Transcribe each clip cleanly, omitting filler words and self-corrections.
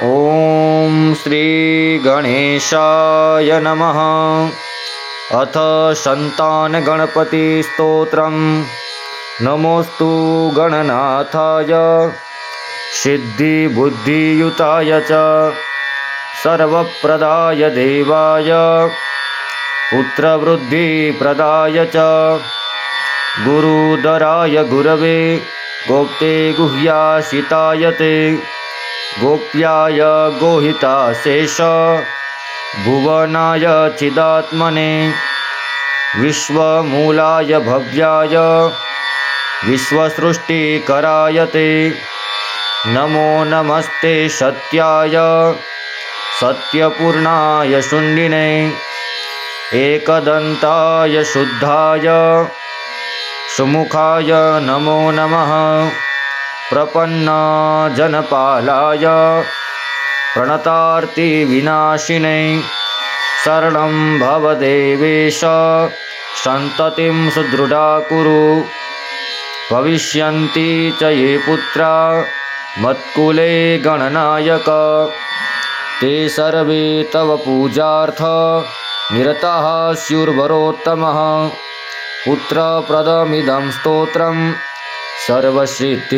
ॐ श्री गणेशाय नमः। अथ संतान गणपति स्तोत्रम्। नमोस्तु गणनाथाय सिद्धि बुद्धियुताय च सर्वप्रदाय देवाय पुत्रवृद्धिप्रदाय च गुरुदराय गुरवे गोप्ते गुह्याशिताय ते गोप्याय गोहिताशेष भुवनाय चिदात्मने विश्वमूलाय भव्याय विश्वसृष्टिकराय ते नमो नमस्ते सत्याय सत्यपूर्णाय शुण्डिने एकदन्ताय शुद्धाय सुमुखाय नमो नमः। प्रपन्न जनपालाय प्रणतार्ति विनाशिने शरणं भव देवेश सन्ततिं सुदृढा कुरु। भविष्यन्ति च ये पुत्रा मत्कुले गणनायक ते सर्वे तव पूजार्थ निरताः स्युर्वरोत्तमः। पुत्रप्रदमिदं स्तोत्रम् सर्वसिद्धिप्रदायक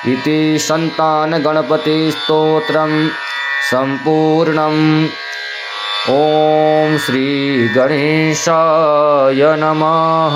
इति संतान गणपति स्तोत्रम् सम्पूर्णम्। ॐ श्री गणेशाय नमः।